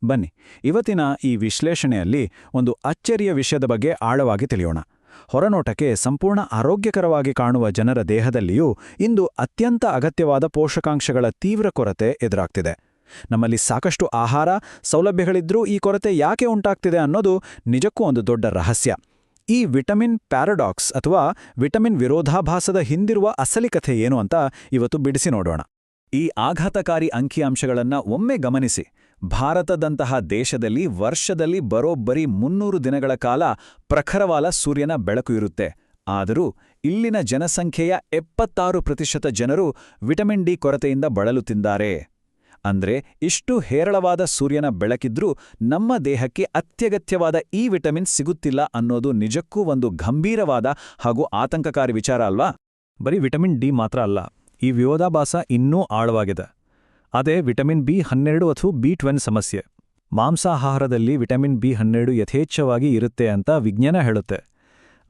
ಬನ್ನಿ, ಇವತ್ತಿನ ಈ ವಿಶ್ಲೇಷಣೆಯಲ್ಲಿ ಒಂದು ಅಚ್ಚರಿಯ ವಿಷಯದ ಬಗ್ಗೆ ಆಳವಾಗಿ ತಿಳಿಯೋಣ. ಹೊರನೋಟಕ್ಕೆ ಸಂಪೂರ್ಣ ಆರೋಗ್ಯಕರವಾಗಿ ಕಾಣುವ ಜನರ ದೇಹದಲ್ಲಿಯೂ ಇಂದು ಅತ್ಯಂತ ಅಗತ್ಯವಾದ ಪೋಷಕಾಂಶಗಳ ತೀವ್ರ ಕೊರತೆ ಎದುರಾಗ್ತಿದೆ. ನಮ್ಮಲ್ಲಿ ಸಾಕಷ್ಟು ಆಹಾರ ಸೌಲಭ್ಯಗಳಿದ್ರೂ ಈ ಕೊರತೆ ಯಾಕೆ ಉಂಟಾಗ್ತಿದೆ ಅನ್ನೋದು ನಿಜಕ್ಕೂ ಒಂದು ದೊಡ್ಡ ರಹಸ್ಯ. ಈ ವಿಟಮಿನ್ ಪ್ಯಾರಡಾಕ್ಸ್ ಅಥವಾ ವಿಟಮಿನ್ ವಿರೋಧಾಭಾಸದ ಹಿಂದಿರುವ ಅಸಲಿ ಕಥೆ ಏನು ಅಂತ ಇವತ್ತು ಬಿಡಿಸಿ ನೋಡೋಣ. ಈ ಆಘಾತಕಾರಿ ಅಂಕಿಅಂಶಗಳನ್ನು ಒಮ್ಮೆ ಗಮನಿಸಿ. ಭಾರತದಂತಹ ದೇಶದಲ್ಲಿ ವರ್ಷದಲ್ಲಿ ಬರೋಬ್ಬರಿ 300 ದಿನಗಳ ಕಾಲ ಪ್ರಖರವಾದ ಸೂರ್ಯನ ಬೆಳಕು ಇರುತ್ತೆ. ಆದರೂ ಇಲ್ಲಿನ ಜನಸಂಖ್ಯೆಯ 76% ಜನರು ವಿಟಮಿನ್ ಡಿ ಕೊರತೆಯಿಂದ ಬಳಲುತ್ತಿದ್ದಾರೆ. ಅಂದ್ರೆ ಇಷ್ಟು ಹೇರಳವಾದ ಸೂರ್ಯನ ಬೆಳಕಿದ್ರೂ ನಮ್ಮ ದೇಹಕ್ಕೆ ಅತ್ಯಗತ್ಯವಾದ ಈ ವಿಟಮಿನ್ ಸಿಗುತ್ತಿಲ್ಲ ಅನ್ನೋದು ನಿಜಕ್ಕೂ ಒಂದು ಗಂಭೀರವಾದ ಹಾಗೂ ಆತಂಕಕಾರಿ ವಿಚಾರ ಅಲ್ವಾ? ಬರೀ ವಿಟಮಿನ್ ಡಿ ಮಾತ್ರ ಅಲ್ಲ, ಈ ವಿರೋಧಾಭಾಸ ಇನ್ನೂ ಆಳವಾಗಿದೆ. ಅದೇ ವಿಟಮಿನ್ ಬಿ12 ಅಥವಾ ಬಿ12 ಸಮಸ್ಯೆ. ಮಾಂಸಾಹಾರದಲ್ಲಿ ವಿಟಮಿನ್ ಬಿ12 ಯಥೇಚ್ಛವಾಗಿ ಇರುತ್ತೆ ಅಂತ ವಿಜ್ಞಾನ ಹೇಳುತ್ತೆ.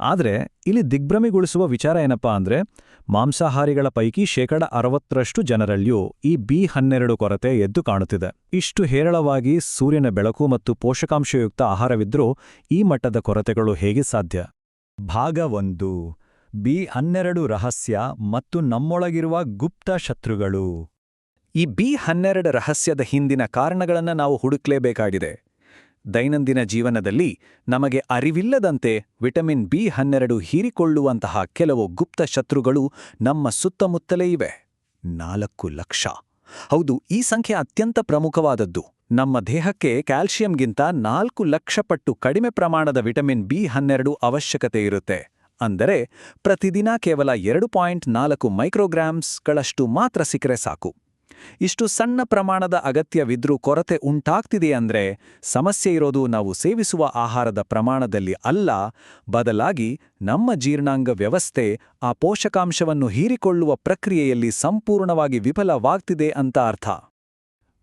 ಆದರೆ ಇಲ್ಲಿ ದಿಗ್ಭ್ರಮೆಗೊಳಿಸುವ ವಿಚಾರ ಏನಪ್ಪಾ ಅಂದ್ರೆ, ಮಾಂಸಾಹಾರಿಗಳ ಪೈಕಿ 60% ಜನರಲ್ಲಿಯೂ ಈ ಬಿ12 ಕೊರತೆ ಎದ್ದು ಕಾಣುತ್ತಿದೆ. ಇಷ್ಟು ಹೇರಳವಾಗಿ ಸೂರ್ಯನ ಬೆಳಕು ಮತ್ತು ಪೋಷಕಾಂಶಯುಕ್ತ ಆಹಾರವಿದ್ರೂ ಈ ಮಟ್ಟದ ಕೊರತೆಗಳು ಹೇಗೆ ಸಾಧ್ಯ? ಭಾಗ 1: ಬಿ12 ರಹಸ್ಯ ಮತ್ತು ನಮ್ಮೊಳಗಿರುವ ಗುಪ್ತ ಶತ್ರುಗಳು. ಈ ಬಿ12 ರಹಸ್ಯದ ಹಿಂದಿನ ಕಾರಣಗಳನ್ನು ನಾವು ಹುಡುಕ್ಲೇಬೇಕಾಗಿದೆ. ದೈನಂದಿನ ಜೀವನದಲ್ಲಿ ನಮಗೆ ಅರಿವಿಲ್ಲದಂತೆ ವಿಟಮಿನ್ ಬಿ12 ಹೀರಿಕೊಳ್ಳುವಂತಹ ಕೆಲವು ಗುಪ್ತ ಶತ್ರುಗಳು ನಮ್ಮ ಸುತ್ತಮುತ್ತಲೇ ಇವೆ. 4 ಲಕ್ಷ. ಹೌದು, ಈ ಸಂಖ್ಯೆ ಅತ್ಯಂತ ಪ್ರಮುಖವಾದದ್ದು. ನಮ್ಮ ದೇಹಕ್ಕೆ ಕ್ಯಾಲ್ಸಿಯಂಗಿಂತ 4 ಲಕ್ಷ ಪಟ್ಟು ಕಡಿಮೆ ಪ್ರಮಾಣದ ವಿಟಮಿನ್ ಬಿ12 ಅವಶ್ಯಕತೆ ಇರುತ್ತೆ. ಅಂದರೆ ಪ್ರತಿದಿನ ಕೇವಲ 2.4 ಮೈಕ್ರೋಗ್ರಾಮ್ಸ್ಗಳಷ್ಟು ಮಾತ್ರ ಸಿಕ್ಕರೆ ಸಾಕು. ಇಷ್ಟು ಸಣ್ಣ ಪ್ರಮಾಣದ ಅಗತ್ಯವಿದ್ರೂ ಕೊರತೆ ಉಂಟಾಗ್ತಿದೆಯಂದ್ರೆ ಸಮಸ್ಯೆ ಇರೋದು ನಾವು ಸೇವಿಸುವ ಆಹಾರದ ಪ್ರಮಾಣದಲ್ಲಿ ಅಲ್ಲ, ಬದಲಾಗಿ ನಮ್ಮ ಜೀರ್ಣಾಂಗ ವ್ಯವಸ್ಥೆ ಆ ಪೋಷಕಾಂಶವನ್ನು ಹೀರಿಕೊಳ್ಳುವ ಪ್ರಕ್ರಿಯೆಯಲ್ಲಿ ಸಂಪೂರ್ಣವಾಗಿ ವಿಫಲವಾಗ್ತಿದೆ ಅಂತ ಅರ್ಥ.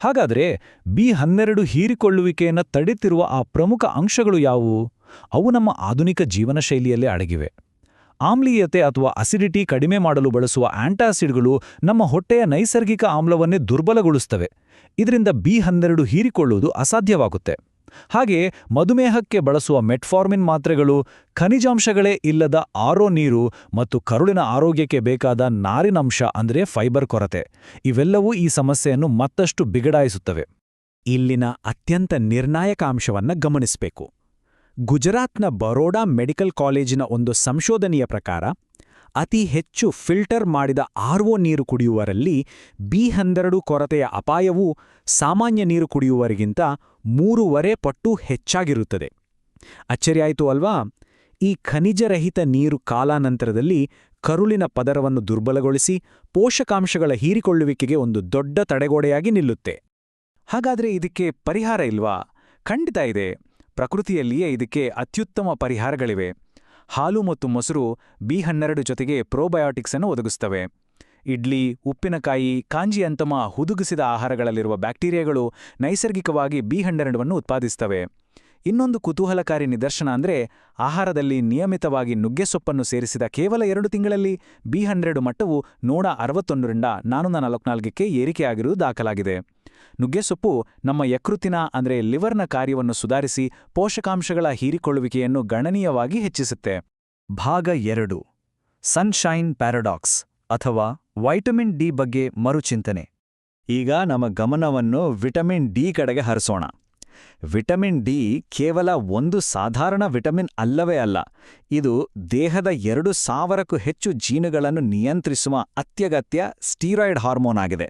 ಹಾಗಾದ್ರೆ ಬಿ12 ಹೀರಿಕೊಳ್ಳುವಿಕೆಯನ್ನು ತಡೆಯುತ್ತಿರುವ ಆ ಪ್ರಮುಖ ಅಂಶಗಳು ಯಾವುವು? ಅವು ನಮ್ಮ ಆಧುನಿಕ ಜೀವನ ಶೈಲಿಯಲ್ಲೇ ಅಡಗಿವೆ. ಆಮ್ಲೀಯತೆ ಅಥವಾ ಅಸಿಡಿಟಿ ಕಡಿಮೆ ಮಾಡಲು ಬಳಸುವ ಆಂಟಾಸಿಡ್ಗಳು ನಮ್ಮ ಹೊಟ್ಟೆಯ ನೈಸರ್ಗಿಕ ಆಮ್ಲವನ್ನೇ ದುರ್ಬಲಗೊಳಿಸುತ್ತವೆ. ಇದರಿಂದ ಬಿ12 ಹೀರಿಕೊಳ್ಳುವುದು ಅಸಾಧ್ಯವಾಗುತ್ತೆ. ಹಾಗೆಯೇ ಮಧುಮೇಹಕ್ಕೆ ಬಳಸುವ ಮೆಟ್ಫಾರ್ಮಿನ್ ಮಾತ್ರೆಗಳು, ಖನಿಜಾಂಶಗಳೇ ಇಲ್ಲದ ಆರೋ ನೀರು ಮತ್ತು ಕರುಳಿನ ಆರೋಗ್ಯಕ್ಕೆ ಬೇಕಾದ ನಾರಿನಂಶ ಅಂದರೆ ಫೈಬರ್ ಕೊರತೆ, ಇವೆಲ್ಲವೂ ಈ ಸಮಸ್ಯೆಯನ್ನು ಮತ್ತಷ್ಟು ಬಿಗಡಾಯಿಸುತ್ತವೆ. ಇಲ್ಲಿನ ಅತ್ಯಂತ ನಿರ್ಣಾಯಕ ಅಂಶವನ್ನು ಗಮನಿಸಬೇಕು. ಗುಜರಾತ್ನ ಬರೋಡಾ ಮೆಡಿಕಲ್ ಕಾಲೇಜಿನ ಒಂದು ಸಂಶೋಧನೆಯ ಪ್ರಕಾರ ಅತಿ ಹೆಚ್ಚು ಫಿಲ್ಟರ್ ಮಾಡಿದ ಆರ್ಒ ನೀರು ಕುಡಿಯುವವರಲ್ಲಿ ಬಿ12 ಕೊರತೆಯ ಅಪಾಯವು ಸಾಮಾನ್ಯ ನೀರು ಕುಡಿಯುವವರಿಗಿಂತ 3.5 ಪಟ್ಟು ಹೆಚ್ಚಾಗಿರುತ್ತದೆ. ಅಚ್ಚರಿಯಾಯಿತು ಅಲ್ವಾ? ಈ ಖನಿಜರಹಿತ ನೀರು ಕಾಲಾನಂತರದಲ್ಲಿ ಕರುಳಿನ ಪದರವನ್ನು ದುರ್ಬಲಗೊಳಿಸಿ ಪೋಷಕಾಂಶಗಳ ಹೀರಿಕೊಳ್ಳುವಿಕೆಗೆ ಒಂದು ದೊಡ್ಡ ತಡೆಗೋಡೆಯಾಗಿ ನಿಲ್ಲುತ್ತೆ. ಹಾಗಾದರೆ ಇದಕ್ಕೆ ಪರಿಹಾರ ಇಲ್ವಾ? ಖಂಡಿತ ಇದೆ. ಪ್ರಕೃತಿಯಲ್ಲಿಯೇ ಇದಕ್ಕೆ ಅತ್ಯುತ್ತಮ ಪರಿಹಾರಗಳಿವೆ. ಹಾಲು ಮತ್ತು ಮೊಸರು ಬಿ12 ಜೊತೆಗೆ ಪ್ರೋಬಯೋಟಿಕ್ಸ್ ಅನ್ನು ಒದಗಿಸ್ತವೆ. ಇಡ್ಲಿ, ಉಪ್ಪಿನಕಾಯಿ, ಕಾಂಜಿಯಂತಹ ಹುದುಗಿಸಿದ ಆಹಾರಗಳಲ್ಲಿರುವ ಬ್ಯಾಕ್ಟೀರಿಯಾಗಳು ನೈಸರ್ಗಿಕವಾಗಿ ಬಿ12 ಉತ್ಪಾದಿಸ್ತವೆ. ಇನ್ನೊಂದು ಕುತೂಹಲಕಾರಿ ನಿದರ್ಶನ ಅಂದರೆ, ಆಹಾರದಲ್ಲಿ ನಿಯಮಿತವಾಗಿ ನುಗ್ಗೆಸೊಪ್ಪನ್ನು ಸೇರಿಸಿದ ಕೇವಲ 2 ತಿಂಗಳಲ್ಲಿ ಬಿ12 ಮಟ್ಟವು 161 ರಿಂದ 444ಕ್ಕೆ ಏರಿಕೆಯಾಗಿರುವುದು ದಾಖಲಾಗಿದೆ. ನುಗ್ಗೆಸೊಪ್ಪು ನಮ್ಮ ಯಕೃತ್ತಿನ ಅಂದರೆ ಲಿವರ್ನ ಕಾರ್ಯವನ್ನು ಸುಧಾರಿಸಿ ಪೋಷಕಾಂಶಗಳ ಹೀರಿಕೊಳ್ಳುವಿಕೆಯನ್ನು ಗಣನೀಯವಾಗಿ ಹೆಚ್ಚಿಸುತ್ತೆ. ಭಾಗ 2: ಸನ್ಶೈನ್ ಪ್ಯಾರಡಾಕ್ಸ್ ಅಥವಾ ವೈಟಮಿನ್ ಡಿ ಬಗ್ಗೆ ಮರುಚಿಂತನೆ. ಈಗ ನಮ್ಮ ಗಮನವನ್ನು ವಿಟಮಿನ್ ಡಿ ಕಡೆಗೆ ಹರಿಸೋಣ. ವಿಟಮಿನ್ ಡಿ ಕೇವಲ ಒಂದು ಸಾಧಾರಣ ವಿಟಮಿನ್ ಅಲ್ಲವೇ ಅಲ್ಲ, ಇದು ದೇಹದ 2000ಕ್ಕೂ ಹೆಚ್ಚು ಜೀನುಗಳನ್ನು ನಿಯಂತ್ರಿಸುವ ಅತ್ಯಗತ್ಯ ಸ್ಟೀರಾಯ್ಡ್ ಹಾರ್ಮೋನ್ ಆಗಿದೆ.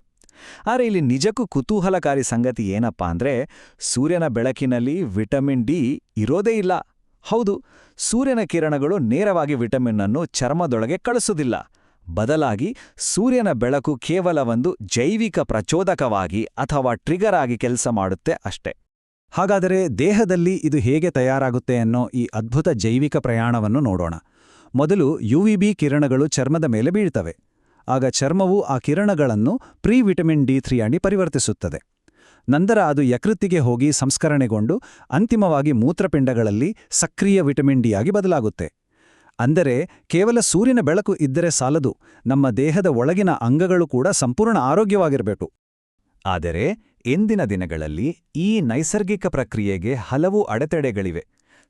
ಆದರೆ ಇಲ್ಲಿ ನಿಜಕ್ಕೂ ಕುತೂಹಲಕಾರಿ ಸಂಗತಿ ಏನಪ್ಪಾ ಅಂದ್ರೆ, ಸೂರ್ಯನ ಬೆಳಕಿನಲ್ಲಿ ವಿಟಮಿನ್ ಡಿ ಇರೋದೇ ಇಲ್ಲ. ಹೌದು, ಸೂರ್ಯನ ಕಿರಣಗಳು ನೇರವಾಗಿ ವಿಟಮಿನ್ ಅನ್ನು ಚರ್ಮದೊಳಗೆ ಕಳಿಸುವುದಿಲ್ಲ. ಬದಲಾಗಿ ಸೂರ್ಯನ ಬೆಳಕು ಕೇವಲ ಒಂದು ಜೈವಿಕ ಪ್ರಚೋದಕವಾಗಿ ಅಥವಾ ಟ್ರಿಗರ್ ಆಗಿ ಕೆಲಸ ಮಾಡುತ್ತೆ ಅಷ್ಟೇ. ಹಾಗಾದರೆ ದೇಹದಲ್ಲಿ ಇದು ಹೇಗೆ ತಯಾರಾಗುತ್ತೆ ಅನ್ನೋ ಈ ಅದ್ಭುತ ಜೈವಿಕ ಪ್ರಯಾಣವನ್ನು ನೋಡೋಣ. ಮೊದಲು ಯುವಿಬಿ ಕಿರಣಗಳು ಚರ್ಮದ ಮೇಲೆ ಬೀಳ್ತವೆ. ಆಗ ಚರ್ಮವು ಆ ಕಿರಣಗಳನ್ನು ಪ್ರೀ ವಿಟಮಿನ್ ಡಿ3 ಆಗಿ ಪರಿವರ್ತಿಸುತ್ತದೆ. ನಂತರ ಅದು ಯಕೃತ್ತಿಗೆ ಹೋಗಿ ಸಂಸ್ಕರಣೆಗೊಂಡು ಅಂತಿಮವಾಗಿ ಮೂತ್ರಪಿಂಡಗಳಲ್ಲಿ ಸಕ್ರಿಯ ವಿಟಮಿನ್ ಡಿ ಆಗಿ ಬದಲಾಗುತ್ತೆ. ಅಂದರೆ ಕೇವಲ ಸೂರ್ಯನ ಬೆಳಕು ಇದ್ದರೆ ಸಾಲದು, ನಮ್ಮ ದೇಹದ ಒಳಗಿನ ಅಂಗಗಳು ಕೂಡ ಸಂಪೂರ್ಣ ಆರೋಗ್ಯವಾಗಿರಬೇಕು. ಆದರೆ ಇಂದಿನ ದಿನಗಳಲ್ಲಿ ಈ ನೈಸರ್ಗಿಕ ಪ್ರಕ್ರಿಯೆಗೆ ಹಲವು ಅಡೆತಡೆಗಳಿವೆ.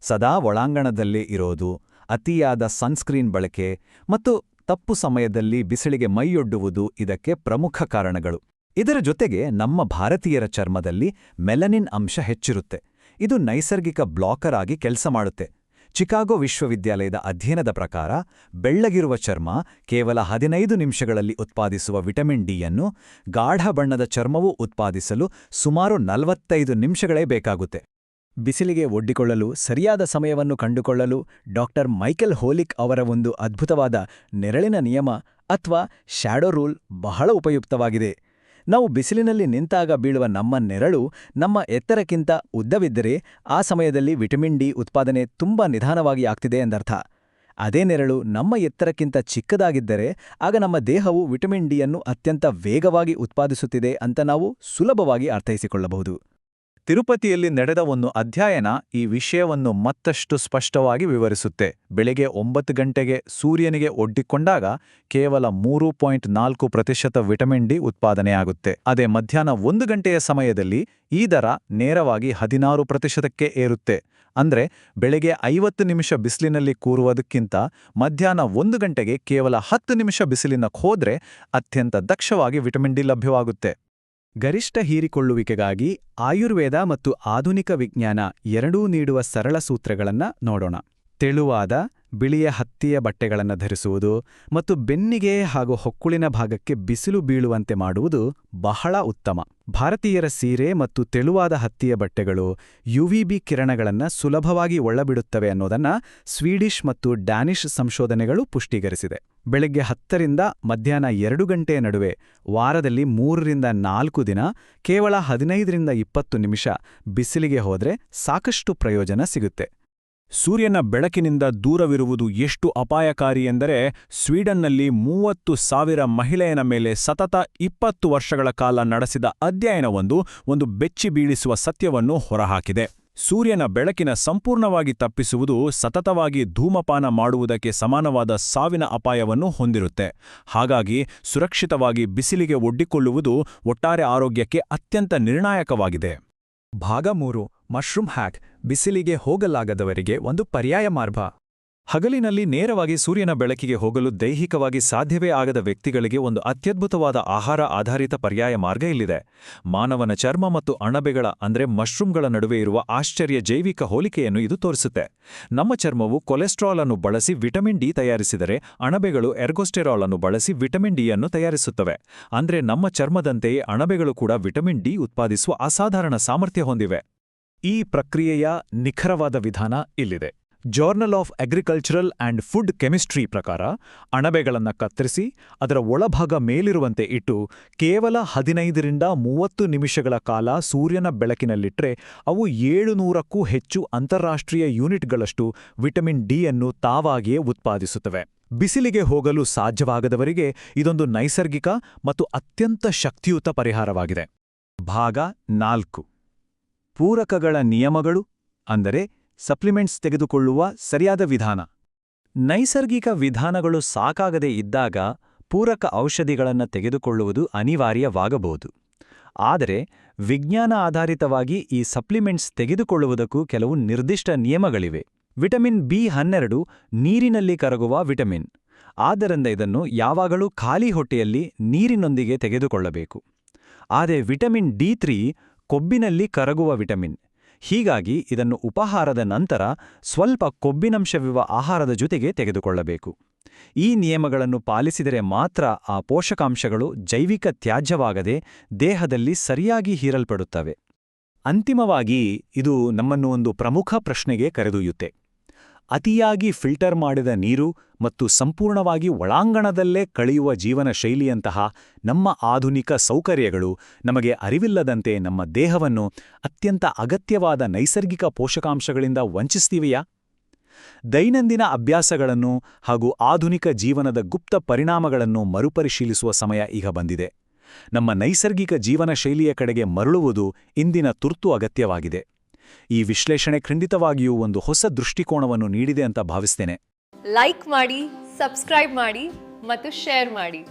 ಸದಾ ಒಳಾಂಗಣದಲ್ಲೇ ಇರೋದು, ಅತಿಯಾದ ಸನ್ಸ್ಕ್ರೀನ್ ಬಳಕೆ ಮತ್ತು ತಪ್ಪು ಸಮಯದಲ್ಲಿ ಬಿಸಿಲಿಗೆ ಮೈಯೊಡ್ಡುವುದು ಇದಕ್ಕೆ ಪ್ರಮುಖ ಕಾರಣಗಳು. ಇದರ ಜೊತೆಗೆ ನಮ್ಮ ಭಾರತೀಯರ ಚರ್ಮದಲ್ಲಿ ಮೆಲನಿನ್ ಅಂಶ ಹೆಚ್ಚಿರುತ್ತೆ. ಇದು ನೈಸರ್ಗಿಕ ಬ್ಲಾಕರ್ ಆಗಿ ಕೆಲಸ ಮಾಡುತ್ತೆ. ಚಿಕಾಗೋ ವಿಶ್ವವಿದ್ಯಾಲಯದ ಅಧ್ಯಯನದ ಪ್ರಕಾರ ಬೆಳ್ಳಗಿರುವ ಚರ್ಮ ಕೇವಲ 15 ನಿಮಿಷಗಳಲ್ಲಿ ಉತ್ಪಾದಿಸುವ ವಿಟಮಿನ್ ಡಿಯನ್ನು ಗಾಢ ಬಣ್ಣದ ಚರ್ಮವು ಉತ್ಪಾದಿಸಲು ಸುಮಾರು 45 ನಿಮಿಷಗಳೇ ಬೇಕಾಗುತ್ತೆ. ಬಿಸಿಲಿಗೆ ಒಡ್ಡಿಕೊಳ್ಳಲು ಸರಿಯಾದ ಸಮಯವನ್ನು ಕಂಡುಕೊಳ್ಳಲು ಡಾಕ್ಟರ್ ಮೈಕೆಲ್ ಹೋಲಿಕ್ ಅವರ ಒಂದು ಅದ್ಭುತವಾದ ನೆರಳಿನ ನಿಯಮ ಅಥವಾ ಶ್ಯಾಡೋ ರೂಲ್ ಬಹಳ ಉಪಯುಕ್ತವಾಗಿದೆ. ನಾವು ಬಿಸಿಲಿನಲ್ಲಿ ನಿಂತಾಗ ಬೀಳುವ ನಮ್ಮ ನೆರಳು ನಮ್ಮ ಎತ್ತರಕ್ಕಿಂತ ಉದ್ದವಿದ್ದರೆ ಆ ಸಮಯದಲ್ಲಿ ವಿಟಮಿನ್ ಡಿ ಉತ್ಪಾದನೆ ತುಂಬಾ ನಿಧಾನವಾಗಿ ಆಗ್ತಿದೆ ಎಂದರ್ಥ. ಅದೇ ನೆರಳು ನಮ್ಮ ಎತ್ತರಕ್ಕಿಂತ ಚಿಕ್ಕದಾಗಿದ್ದರೆ ಆಗ ನಮ್ಮ ದೇಹವು ವಿಟಮಿನ್ ಡಿಯನ್ನು ಅತ್ಯಂತ ವೇಗವಾಗಿ ಉತ್ಪಾದಿಸುತ್ತಿದೆ ಅಂತ ನಾವು ಸುಲಭವಾಗಿ ಅರ್ಥೈಸಿಕೊಳ್ಳಬಹುದು. ತಿರುಪತಿಯಲ್ಲಿ ನಡೆದ ಒಂದು ಅಧ್ಯಯನ ಈ ವಿಷಯವನ್ನು ಮತ್ತಷ್ಟು ಸ್ಪಷ್ಟವಾಗಿ ವಿವರಿಸುತ್ತೆ. ಬೆಳಿಗ್ಗೆ 9 ಗಂಟೆಗೆ ಸೂರ್ಯನಿಗೆ ಒಡ್ಡಿಕೊಂಡಾಗ ಕೇವಲ 3.4% ವಿಟಮಿನ್ ಡಿ ಉತ್ಪಾದನೆಯಾಗುತ್ತೆ. ಅದೇ ಮಧ್ಯಾಹ್ನ 1 ಗಂಟೆಯ ಸಮಯದಲ್ಲಿ ಈ ದರ ನೇರವಾಗಿ 16%ಕ್ಕೆ ಏರುತ್ತೆ. ಅಂದ್ರೆ ಬೆಳಗ್ಗೆ 50 ನಿಮಿಷ ಬಿಸಿಲಿನಲ್ಲಿ ಕೂರುವುದಕ್ಕಿಂತ ಮಧ್ಯಾಹ್ನ 1 ಗಂಟೆಗೆ ಕೇವಲ 10 ನಿಮಿಷ ಬಿಸಿಲಿನ ಹೋದ್ರೆ ಅತ್ಯಂತ ದಕ್ಷವಾಗಿ ವಿಟಮಿನ್ ಡಿ ಲಭ್ಯವಾಗುತ್ತೆ. ಗರಿಷ್ಠ ಹೀರಿಕೊಳ್ಳುವಿಕೆಗಾಗಿ ಆಯುರ್ವೇದ ಮತ್ತು ಆಧುನಿಕ ವಿಜ್ಞಾನ ಎರಡೂ ನೀಡುವ ಸರಳ ಸೂತ್ರಗಳನ್ನ ನೋಡೋಣ. ತೆಳುವಾದ ಬಿಳಿಯ ಹತ್ತಿಯ ಬಟ್ಟೆಗಳನ್ನು ಧರಿಸುವುದು ಮತ್ತು ಬೆನ್ನಿಗೆ ಹಾಗೂ ಹೊಕ್ಕುಳಿನ ಭಾಗಕ್ಕೆ ಬಿಸಿಲು ಬೀಳುವಂತೆ ಮಾಡುವುದು ಬಹಳ ಉತ್ತಮ. ಭಾರತೀಯರ ಸೀರೆ ಮತ್ತು ತೆಳುವಾದ ಹತ್ತಿಯ ಬಟ್ಟೆಗಳು ಯುವಿಬಿ ಕಿರಣಗಳನ್ನು ಸುಲಭವಾಗಿ ಒಳಬಿಡುತ್ತವೆ ಅನ್ನೋದನ್ನ ಸ್ವೀಡಿಷ್ ಮತ್ತು ಡ್ಯಾನಿಷ್ ಸಂಶೋಧನೆಗಳು ಪುಷ್ಟೀಕರಿಸಿದೆ. ಬೆಳಗ್ಗೆ 10 ರಿಂದ ಮಧ್ಯಾಹ್ನ 2 ಗಂಟೆಯ ನಡುವೆ ವಾರದಲ್ಲಿ 3 ರಿಂದ 4 ದಿನ ಕೇವಲ 15 ರಿಂದ 20 ನಿಮಿಷ ಬಿಸಿಲಿಗೆ ಹೋದ್ರೆ ಸಾಕಷ್ಟು ಪ್ರಯೋಜನ ಸಿಗುತ್ತೆ. ಸೂರ್ಯನ ಬೆಳಕಿನಿಂದ ದೂರವಿರುವುದು ಎಷ್ಟು ಅಪಾಯಕಾರಿ ಎಂದರೆ ಸ್ವೀಡನ್ನಲ್ಲಿ 30,000 ಮಹಿಳೆಯರ ಮೇಲೆ ಸತತ 20 ವರ್ಷಗಳ ಕಾಲ ನಡೆಸಿದ ಅಧ್ಯಯನವೊಂದು ಒಂದು ಬೆಚ್ಚಿ ಬೀಳಿಸುವ ಸತ್ಯವನ್ನು ಹೊರಹಾಕಿದೆ. ಸೂರ್ಯನ ಬೆಳಕಿನ ಸಂಪೂರ್ಣವಾಗಿ ತಪ್ಪಿಸುವುದು ಸತತವಾಗಿ ಧೂಮಪಾನ ಮಾಡುವುದಕ್ಕೆ ಸಮಾನವಾದ ಸಾವಿನ ಅಪಾಯವನ್ನು ಹೊಂದಿರುತ್ತೆ. ಹಾಗಾಗಿ ಸುರಕ್ಷಿತವಾಗಿ ಬಿಸಿಲಿಗೆ ಒಡ್ಡಿಕೊಳ್ಳುವುದು ಒಟ್ಟಾರೆ ಆರೋಗ್ಯಕ್ಕೆ ಅತ್ಯಂತ ನಿರ್ಣಾಯಕವಾಗಿದೆ. ಭಾಗ 3 ಮಶ್ರೂಮ್ ಹ್ಯಾಕ್, ಬಿಸಿಲಿಗೆ ಹೋಗಲಾಗದವರಿಗೆ ಒಂದು ಪರ್ಯಾಯ ಮಾರ್ಗ. ಹಗಲಿನಲ್ಲಿ ನೇರವಾಗಿ ಸೂರ್ಯನ ಬೆಳಕಿಗೆ ಹೋಗಲು ದೈಹಿಕವಾಗಿ ಸಾಧ್ಯವೇ ಆಗದ ವ್ಯಕ್ತಿಗಳಿಗೆ ಒಂದು ಅತ್ಯದ್ಭುತವಾದ ಆಹಾರ ಆಧಾರಿತ ಪರ್ಯಾಯ ಮಾರ್ಗ ಇಲ್ಲಿದೆ. ಮಾನವನ ಚರ್ಮ ಮತ್ತು ಅಣಬೆಗಳ ಅಂದ್ರೆ ಮಶ್ರೂಮ್ಗಳ ನಡುವೆ ಇರುವ ಆಶ್ಚರ್ಯ ಜೈವಿಕ ಹೋಲಿಕೆಯನ್ನು ಇದು ತೋರಿಸುತ್ತೆ. ನಮ್ಮ ಚರ್ಮವು ಕೊಲೆಸ್ಟ್ರಾಲ್ ಅನ್ನು ಬಳಸಿ ವಿಟಮಿನ್ ಡಿ ತಯಾರಿಸಿದರೆ ಅಣಬೆಗಳು ಎರ್ಗೋಸ್ಟೆರಾಲ್ ಅನ್ನು ಬಳಸಿ ವಿಟಮಿನ್ ಡಿ ಅನ್ನು ತಯಾರಿಸುತ್ತವೆ. ಅಂದ್ರೆ ನಮ್ಮ ಚರ್ಮದಂತೆಯೇ ಅಣಬೆಗಳು ಕೂಡ ವಿಟಮಿನ್ ಡಿ ಉತ್ಪಾದಿಸುವ ಅಸಾಧಾರಣ ಸಾಮರ್ಥ್ಯ ಹೊಂದಿವೆ. ಈ ಪ್ರಕ್ರಿಯೆಯ ನಿಖರವಾದ ವಿಧಾನ ಇಲ್ಲಿದೆ. Journal of agricultural and food chemistry ಪ್ರಕಾರ ಅಣಬೆಗಳನ್ನು ಕತ್ತರಿಸಿ ಅದರ ಒಳಭಾಗ ಮೇಲಿರುವಂತೆ ಇಟ್ಟು ಕೇವಲ 15 ರಿಂದ 30 ನಿಮಿಷಗಳ ಕಾಲ ಸೂರ್ಯನ ಬೆಳಕಿನಲ್ಲಿಟ್ಟರೆ ಅವು 700ಕ್ಕೂ ಹೆಚ್ಚು ಅಂತಾರಾಷ್ಟ್ರೀಯ ಯೂನಿಟ್ಗಳಷ್ಟು ವಿಟಮಿನ್ ಡಿ ಅನ್ನು ತಾವಾಗಿಯೇ ಉತ್ಪಾದಿಸುತ್ತವೆ. ಬಿಸಿಲಿಗೆ ಹೋಗಲು ಸಾಧ್ಯವಾಗದವರಿಗೆ ಇದೊಂದು ನೈಸರ್ಗಿಕ ಮತ್ತು ಅತ್ಯಂತ ಶಕ್ತಿಯುತ ಪರಿಹಾರವಾಗಿದೆ. ಭಾಗ 4 ಪೂರಕಗಳ ನಿಯಮಗಳು, ಅಂದರೆ ಸಪ್ಲಿಮೆಂಟ್ಸ್ ತೆಗೆದುಕೊಳ್ಳುವ ಸರಿಯಾದ ವಿಧಾನ. ನೈಸರ್ಗಿಕ ವಿಧಾನಗಳು ಸಾಕಾಗದೇ ಇದ್ದಾಗ ಪೂರಕ ಔಷಧಿಗಳನ್ನು ತೆಗೆದುಕೊಳ್ಳುವುದು ಅನಿವಾರ್ಯವಾಗಬಹುದು. ಆದರೆ ವಿಜ್ಞಾನ ಆಧಾರಿತವಾಗಿ ಈ ಸಪ್ಲಿಮೆಂಟ್ಸ್ ತೆಗೆದುಕೊಳ್ಳುವುದಕ್ಕೂ ಕೆಲವು ನಿರ್ದಿಷ್ಟ ನಿಯಮಗಳಿವೆ. ವಿಟಮಿನ್ ಬಿ12 ನೀರಿನಲ್ಲಿ ಕರಗುವ ವಿಟಮಿನ್. ಆದ್ದರಿಂದ ಇದನ್ನು ಯಾವಾಗಲೂ ಖಾಲಿ ಹೊಟ್ಟೆಯಲ್ಲಿ ನೀರಿನೊಂದಿಗೆ ತೆಗೆದುಕೊಳ್ಳಬೇಕು. ಆದರೆ ವಿಟಮಿನ್ ಡಿ3 ಕೊಬ್ಬಿನಲ್ಲಿ ಕರಗುವ ವಿಟಮಿನ್. ಹೀಗಾಗಿ ಇದನ್ನು ಉಪಹಾರದ ನಂತರ ಸ್ವಲ್ಪ ಕೊಬ್ಬಿನಂಶವಿರುವ ಆಹಾರದ ಜೊತೆಗೆ ತೆಗೆದುಕೊಳ್ಳಬೇಕು. ಈ ನಿಯಮಗಳನ್ನು ಪಾಲಿಸಿದರೆ ಮಾತ್ರ ಆ ಪೋಷಕಾಂಶಗಳು ಜೈವಿಕ ತ್ಯಾಜ್ಯವಾಗದೆ ದೇಹದಲ್ಲಿ ಸರಿಯಾಗಿ ಹೀರಲ್ಪಡುತ್ತವೆ. ಅಂತಿಮವಾಗಿ ಇದು ನಮ್ಮನ್ನು ಒಂದು ಪ್ರಮುಖ ಪ್ರಶ್ನೆಗೆ ಕರೆದೊಯ್ಯುತ್ತೆ. ಅತಿಯಾಗಿ ಫಿಲ್ಟರ್ ಮಾಡಿದ ನೀರು ಮತ್ತು ಸಂಪೂರ್ಣವಾಗಿ ಒಳಾಂಗಣದಲ್ಲೇ ಕಳೆಯುವ ಜೀವನ ಶೈಲಿಯಂತಹ ನಮ್ಮ ಆಧುನಿಕ ಸೌಕರ್ಯಗಳು ನಮಗೆ ಅರಿವಿಲ್ಲದಂತೆ ನಮ್ಮ ದೇಹವನ್ನು ಅತ್ಯಂತ ಅಗತ್ಯವಾದ ನೈಸರ್ಗಿಕ ಪೋಷಕಾಂಶಗಳಿಂದ ವಂಚಿಸ್ತೀವೆಯಾ? ದೈನಂದಿನ ಅಭ್ಯಾಸಗಳನ್ನು ಹಾಗೂ ಆಧುನಿಕ ಜೀವನದ ಗುಪ್ತ ಪರಿಣಾಮಗಳನ್ನು ಮರುಪರಿಶೀಲಿಸುವ ಸಮಯ ಈಗ ಬಂದಿದೆ. ನಮ್ಮ ನೈಸರ್ಗಿಕ ಜೀವನ ಶೈಲಿಯ ಕಡೆಗೆ ಮರಳುವುದು ಇಂದಿನ ತುರ್ತು ಅಗತ್ಯವಾಗಿದೆ. ಈ ವಿಶ್ಲೇಷಣೆ ಖಂಡಿತವಾಗಿಯೂ ಒಂದು ಹೊಸ ದೃಷ್ಟಿಕೋನವನ್ನು ನೀಡಿದೆ ಅಂತ ಭಾವಿಸ್ತೇನೆ. ಲೈಕ್ ಮಾಡಿ, ಸಬ್ಸ್ಕ್ರೈಬ್ ಮಾಡಿ ಮತ್ತು ಶೇರ್ ಮಾಡಿ.